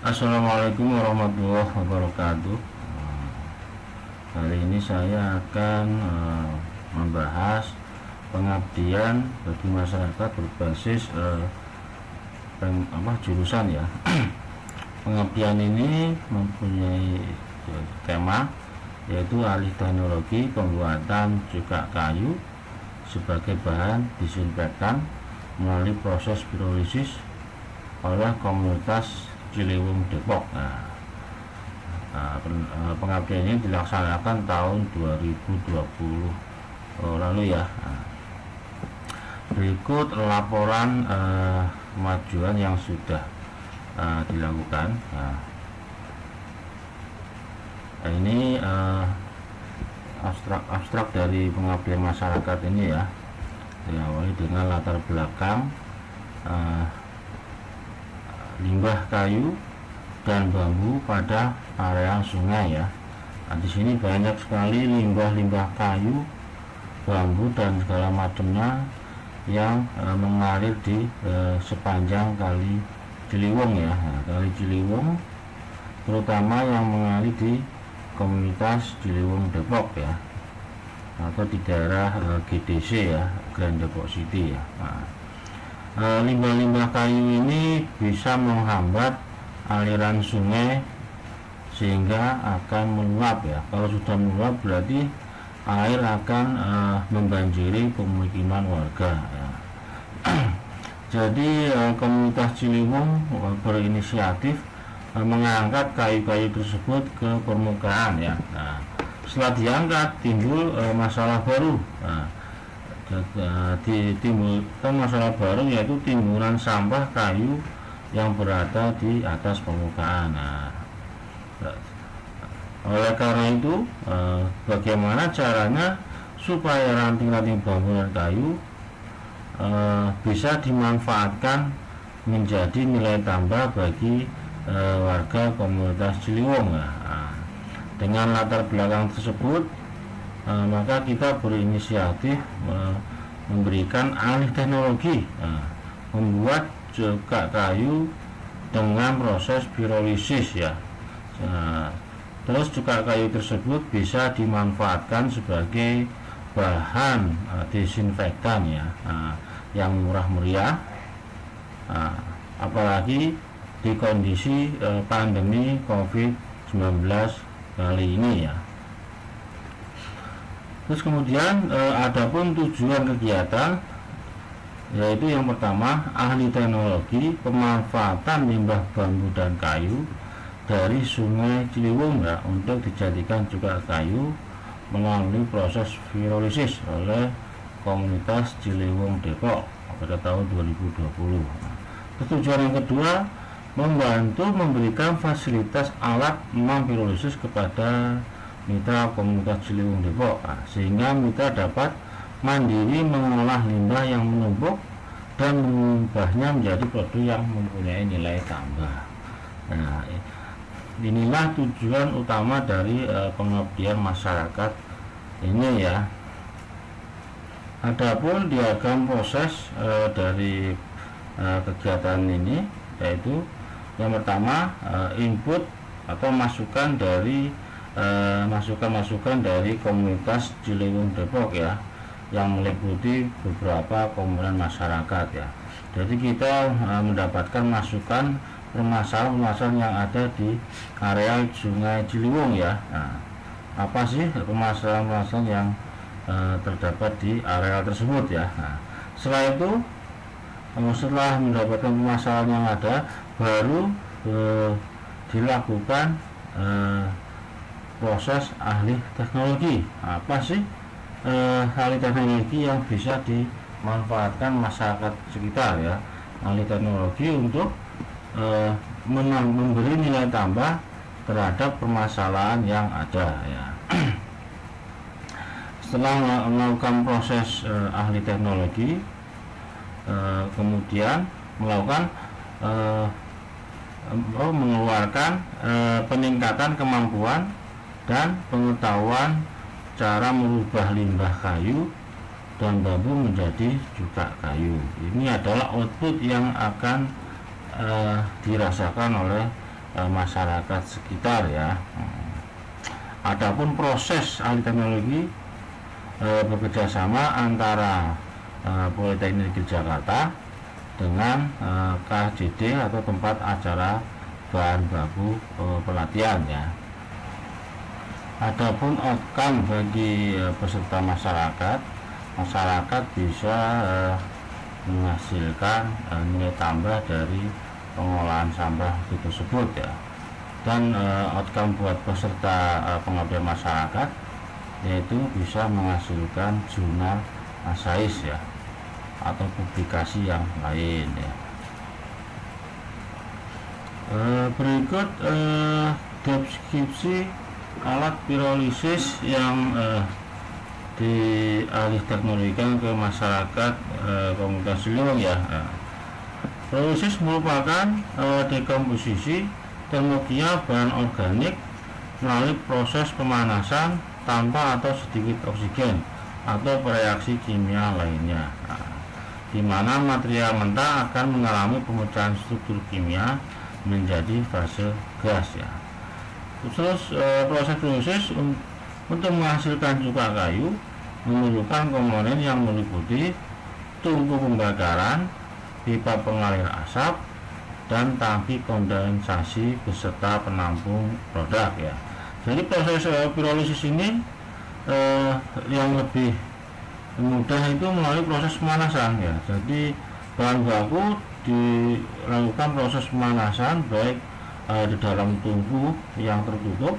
Assalamualaikum warahmatullahi wabarakatuh. Kali ini saya akan membahas pengabdian bagi masyarakat berbasis jurusan ya. Pengabdian ini mempunyai tema yaitu alih teknologi pembuatan cuka kayu sebagai bahan disinfektan melalui proses pirolisis oleh komunitas Ciliwung Depok. Pengabdian ini dilaksanakan tahun 2020 lalu ya. Berikut laporan kemajuan yang sudah dilakukan. Ini abstrak dari pengabdian masyarakat ini ya, diawali dengan latar belakang limbah kayu dan bambu pada area sungai ya. Di sini banyak sekali limbah-limbah kayu, bambu dan segala macamnya yang mengalir di sepanjang kali Ciliwung ya. Kali Ciliwung terutama yang mengalir di komunitas Ciliwung Depok ya, atau di daerah GDC ya, Grand Depok City ya. Limbah-limbah kayu ini bisa menghambat aliran sungai sehingga akan meluap ya. Kalau sudah meluap berarti air akan membanjiri pemukiman warga ya. Jadi komunitas Ciliwung berinisiatif mengangkat kayu-kayu tersebut ke permukaan ya. Setelah diangkat timbul masalah baru. Ditimbulkan masalah baru yaitu timbulan sampah kayu yang berada di atas permukaan. Oleh karena itu bagaimana caranya supaya ranting-ranting bambu dan kayu bisa dimanfaatkan menjadi nilai tambah bagi warga komunitas Ciliwung. Dengan latar belakang tersebut, maka kita berinisiatif memberikan alih teknologi, membuat cuka kayu dengan proses pirolisis ya. Terus cuka kayu tersebut bisa dimanfaatkan sebagai bahan disinfektan ya, yang murah meriah, apalagi di kondisi pandemi COVID-19 kali ini ya. Terus kemudian adapun tujuan kegiatan yaitu yang pertama ahli teknologi pemanfaatan limbah bambu dan kayu dari sungai Ciliwung ya, untuk dijadikan cuka kayu melalui proses pirolisis oleh komunitas Ciliwung Depok pada tahun 2020. Tujuan yang kedua membantu memberikan fasilitas alat pirolisis kepada mitra komunitas Ciliwung Depok, sehingga mitra dapat mandiri mengolah limbah yang menumpuk dan mengubahnya menjadi produk yang mempunyai nilai tambah. Inilah tujuan utama dari pengabdian masyarakat ini ya. Adapun diagram proses dari kegiatan ini yaitu yang pertama input atau masukan dari komunitas Ciliwung Depok ya, yang meliputi beberapa komponen masyarakat ya. Jadi kita mendapatkan masukan permasalahan yang ada di area Sungai Ciliwung ya. Apa sih permasalahan yang terdapat di area tersebut ya. Setelah itu, setelah mendapatkan permasalahan yang ada, baru dilakukan proses ahli teknologi. Apa sih ahli teknologi yang bisa dimanfaatkan masyarakat sekitar ya? Ahli teknologi untuk memberi nilai tambah terhadap permasalahan yang ada ya. Setelah melakukan proses ahli teknologi, kemudian melakukan mengeluarkan peningkatan kemampuan dan pengetahuan cara merubah limbah kayu dan bambu menjadi cuka kayu. Ini adalah output yang akan dirasakan oleh masyarakat sekitar ya. Adapun proses ahli teknologi bekerjasama antara Politeknik Negeri Jakarta dengan KJD atau tempat acara bahan baku pelatihan ya. Adapun outcome bagi peserta masyarakat bisa menghasilkan nilai tambah dari pengolahan sampah tersebut ya. Dan outcome buat peserta pengabdian masyarakat yaitu bisa menghasilkan jurnal asais ya, atau publikasi yang lain ya. Berikut deskripsi alat pirolisis yang dialihteknologikan ke masyarakat komunitas Ciliwung ya. Pirolisis merupakan dekomposisi termokimia bahan organik melalui proses pemanasan tanpa atau sedikit oksigen atau bereaksi kimia lainnya, di mana material mentah akan mengalami pemecahan struktur kimia menjadi fase gas ya. Terus proses pirolisis untuk menghasilkan cuka kayu memerlukan komponen yang meliputi tungku pembakaran, pipa pengalir asap, dan tangki kondensasi beserta penampung produk ya. Jadi proses pirolisis ini yang lebih mudah itu melalui proses pemanasan ya. Jadi bahan baku dilakukan proses pemanasan baik di dalam tungku yang tertutup,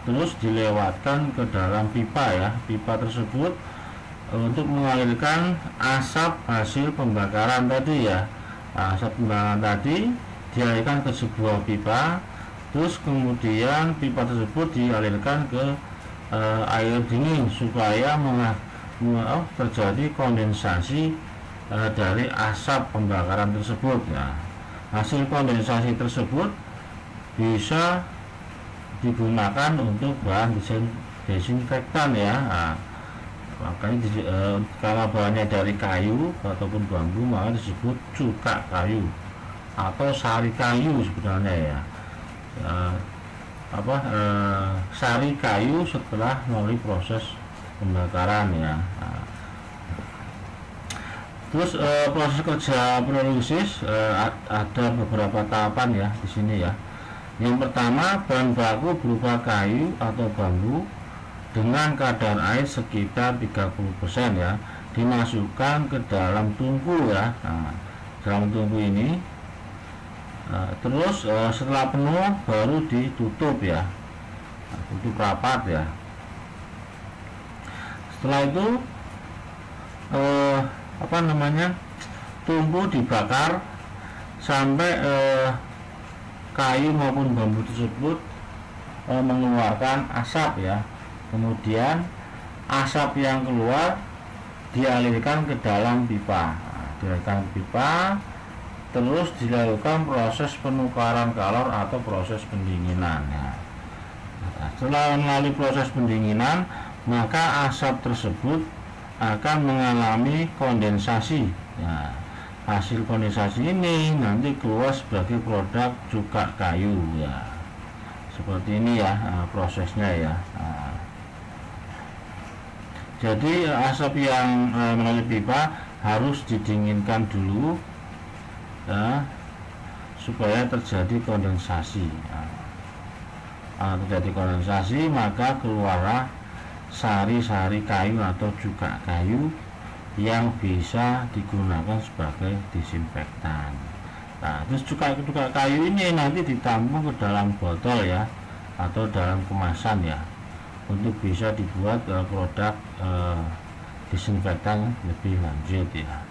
terus dilewatkan ke dalam pipa ya. Pipa tersebut untuk mengalirkan asap hasil pembakaran tadi ya. Asap pembakaran tadi dialirkan ke sebuah pipa, terus kemudian pipa tersebut dialirkan ke air dingin supaya terjadi kondensasi dari asap pembakaran tersebut ya. Hasil kondensasi tersebut bisa digunakan untuk bahan desinfektan ya. Makanya kalau bahannya dari kayu ataupun bambu maka disebut cuka kayu atau sari kayu sebenarnya ya. Sari kayu setelah melalui proses pembakaran ya. Terus proses kerja pirolisis ada beberapa tahapan ya di sini ya. Yang pertama, bahan baku berupa kayu atau bambu dengan kadar air sekitar 30% ya, dimasukkan ke dalam tungku ya. Dalam tungku ini terus setelah penuh baru ditutup ya, tutup rapat ya. Setelah itu tungku dibakar sampai kayu maupun bambu tersebut mengeluarkan asap ya. Kemudian asap yang keluar dialirkan ke dalam pipa, terus dilakukan proses penukaran kalor atau proses pendinginan ya. Setelah melalui proses pendinginan, maka asap tersebut akan mengalami kondensasi ya. Hasil kondensasi ini nanti keluar sebagai produk cuka kayu ya. Seperti ini ya prosesnya ya. Jadi asap yang melalui pipa harus didinginkan dulu ya, supaya terjadi kondensasi ya. Terjadi kondensasi maka keluarlah sari-sari kayu atau cuka kayu yang bisa digunakan sebagai disinfektan. Nah, terus cuka kayu ini nanti ditampung ke dalam botol ya, atau dalam kemasan ya, untuk bisa dibuat produk disinfektan lebih lanjut ya.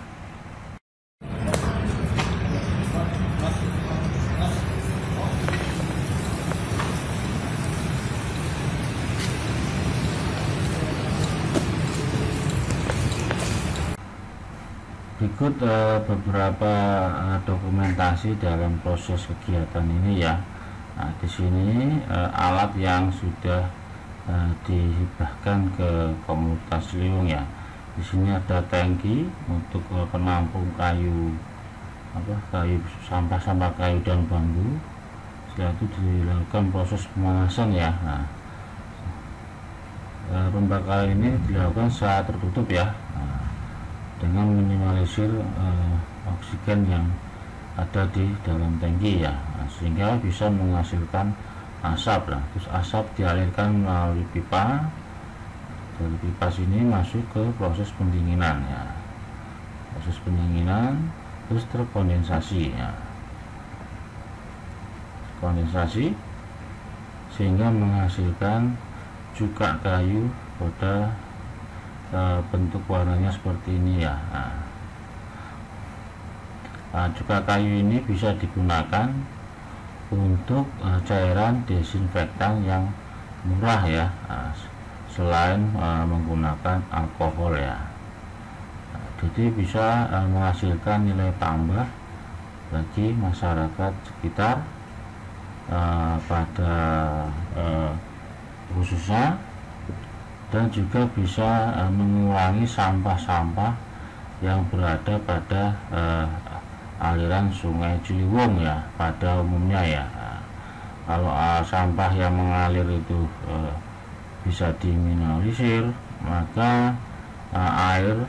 Berikut beberapa dokumentasi dalam proses kegiatan ini ya. Nah, di sini alat yang sudah dihibahkan ke komunitas Ciliwung ya. Di sini ada tangki untuk penampung kayu, sampah-sampah kayu dan bambu, Setelah itu dilakukan proses pemanasan ya. Nah, pembakaran ini dilakukan secara tertutup ya, dengan minimalisir oksigen yang ada di dalam tangki ya, sehingga bisa menghasilkan asap lah. Terus asap dialirkan melalui pipa, dari pipa sini masuk ke proses pendinginan ya, proses pendinginan, terus terkondensasi ya, kondensasi sehingga menghasilkan cuka kayu pada bentuk warnanya seperti ini ya. Nah, cuka kayu ini bisa digunakan untuk cairan desinfektan yang murah ya, selain menggunakan alkohol ya. Jadi bisa menghasilkan nilai tambah bagi masyarakat sekitar pada khususnya, dan juga bisa mengurangi sampah-sampah yang berada pada aliran Sungai Ciliwung ya pada umumnya ya. Kalau sampah yang mengalir itu bisa diminimalisir, maka air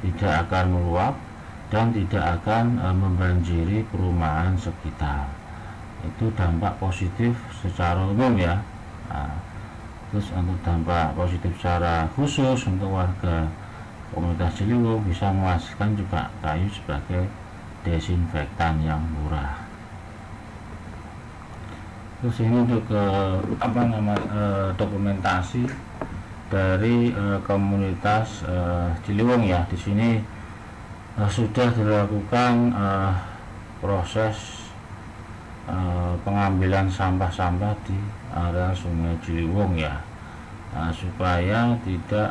tidak akan meluap dan tidak akan membanjiri perumahan sekitar. Itu dampak positif secara umum ya. Terus untuk dampak positif secara khusus untuk warga komunitas Ciliwung, bisa menghasilkan juga kayu sebagai desinfektan yang murah. Terus ini untuk dokumentasi dari komunitas Ciliwung ya. Di sini sudah dilakukan proses pengambilan sampah-sampah di area Sungai Ciliwung ya, supaya tidak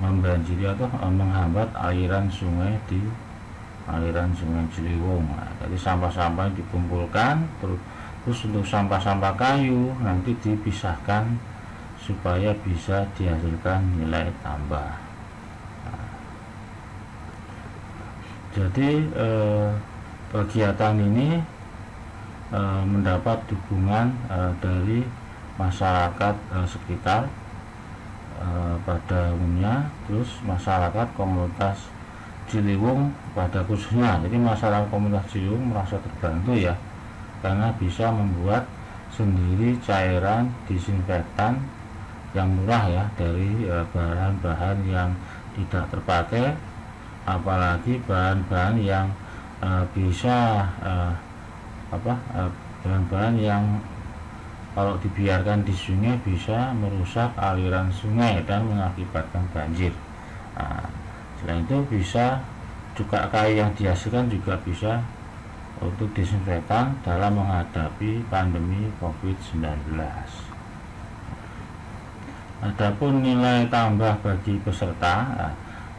membanjiri atau menghambat aliran sungai di aliran Sungai Ciliwung. Jadi sampah-sampah dikumpulkan, terus untuk sampah-sampah kayu nanti dipisahkan supaya bisa dihasilkan nilai tambah. Jadi kegiatan ini mendapat dukungan dari masyarakat sekitar pada umumnya, terus masyarakat komunitas Ciliwung pada khususnya. Jadi masyarakat komunitas Ciliwung merasa terbantu ya, karena bisa membuat sendiri cairan disinfektan yang murah ya, dari bahan-bahan yang tidak terpakai, apalagi bahan-bahan yang bisa bahan-bahan yang kalau dibiarkan di sungai bisa merusak aliran sungai dan mengakibatkan banjir. Selain itu bisa juga kayu yang dihasilkan juga bisa untuk disinfektan dalam menghadapi pandemi COVID-19. Adapun nilai tambah bagi peserta,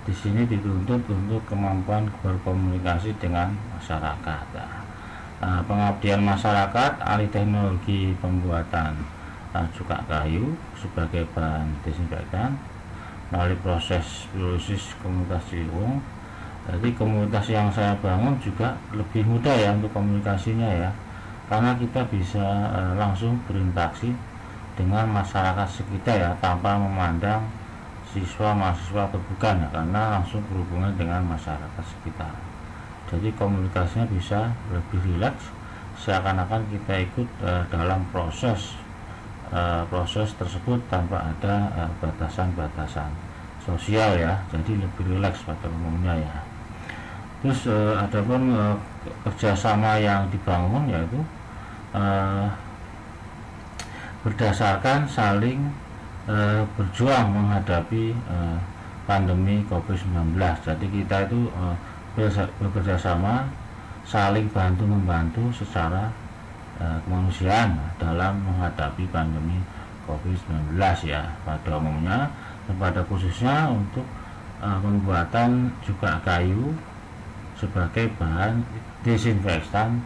di sini dituntut untuk kemampuan berkomunikasi dengan masyarakat. Pengabdian masyarakat, alih teknologi pembuatan cuka kayu sebagai bahan desinfektan melalui proses hidrolisis komunitas Ciliwung. Jadi komunitas yang saya bangun juga lebih mudah ya untuk komunikasinya ya, karena kita bisa langsung berinteraksi dengan masyarakat sekitar ya, tanpa memandang siswa, mahasiswa atau bukan ya, karena langsung berhubungan dengan masyarakat sekitar. Jadi komunikasinya bisa lebih rileks, seakan-akan kita ikut dalam proses tersebut tanpa ada batasan-batasan sosial ya, jadi lebih rileks pada umumnya ya. Terus adapun kerjasama yang dibangun yaitu berdasarkan saling berjuang menghadapi pandemi COVID-19. Jadi kita itu bekerja sama, saling bantu-membantu secara kemanusiaan dalam menghadapi pandemi COVID-19 ya pada umumnya, dan pada khususnya untuk pembuatan cuka kayu sebagai bahan desinfektan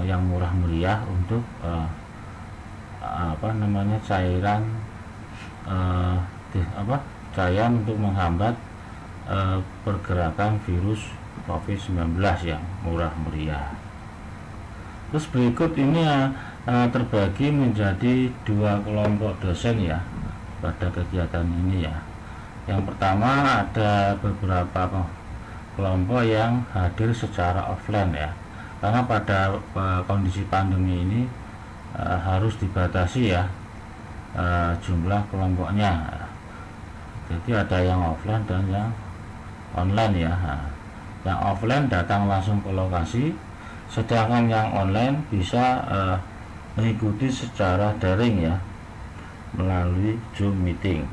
yang murah meriah untuk cairan cairan untuk menghambat pergerakan virus COVID-19 yang murah meriah. Terus berikut ini terbagi menjadi dua kelompok dosen ya pada kegiatan ini ya. Yang pertama ada beberapa kelompok yang hadir secara offline ya, karena pada kondisi pandemi ini harus dibatasi ya jumlah kelompoknya. Jadi ada yang offline dan yang online ya. Yang offline datang langsung ke lokasi, sedangkan yang online bisa mengikuti secara daring ya melalui Zoom meeting.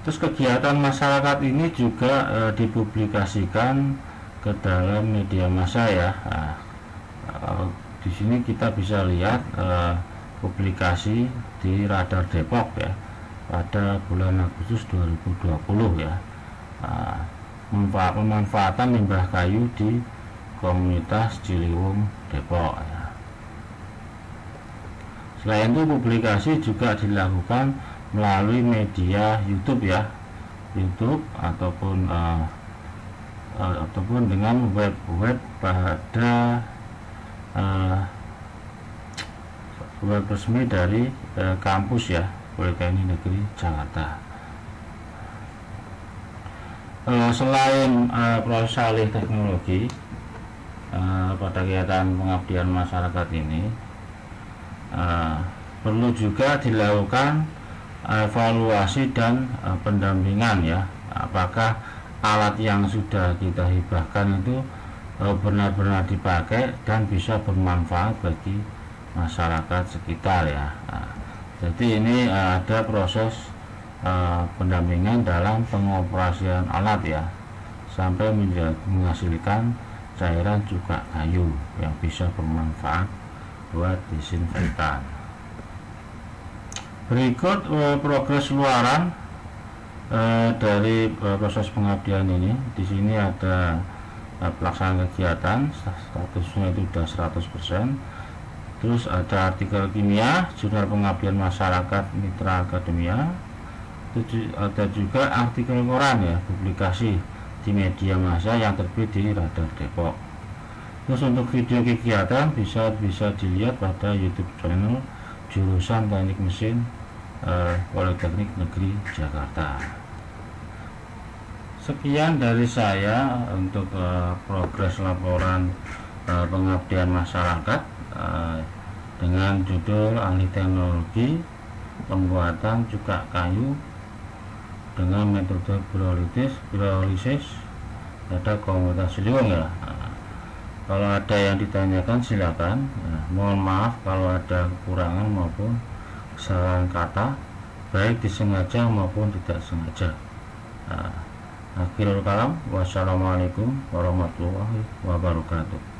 Terus kegiatan masyarakat ini juga dipublikasikan ke dalam media massa ya. Di sini kita bisa lihat publikasi di Radar Depok ya pada bulan Agustus 2020 ya. Pemanfaatan limbah kayu di komunitas Ciliwung Depok ya. Selain itu publikasi juga dilakukan melalui media YouTube ya, YouTube ataupun dengan web pada web resmi dari kampus ya Politeknik Negeri Jakarta. Selain proses alih teknologi pada kegiatan pengabdian masyarakat ini perlu juga dilakukan evaluasi dan pendampingan ya, apakah alat yang sudah kita hibahkan itu benar-benar dipakai dan bisa bermanfaat bagi masyarakat sekitar ya. Jadi ini ada proses pendampingan dalam pengoperasian alat ya, sampai menghasilkan cairan cuka kayu yang bisa bermanfaat buat disinfektan. Berikut progres luaran dari proses pengabdian ini. Di sini ada pelaksanaan kegiatan, statusnya itu sudah 100%. Terus ada artikel kimia, jurnal pengabdian masyarakat Mitra Akademia. Ada juga artikel koran ya, publikasi di media massa yang terbit di Radar Depok. Terus untuk video kegiatan bisa dilihat pada YouTube channel jurusan Teknik Mesin Politeknik Negeri Jakarta. Sekian dari saya untuk progres laporan pengabdian masyarakat dengan judul ahli teknologi pembuatan cuka kayu dengan metode pirolisis pada komunitas Ciliwung ya. Kalau ada yang ditanyakan silakan. Mohon maaf kalau ada kekurangan maupun kesalahan kata, baik disengaja maupun tidak sengaja. Akhirul kalam, wassalamualaikum warahmatullahi wabarakatuh.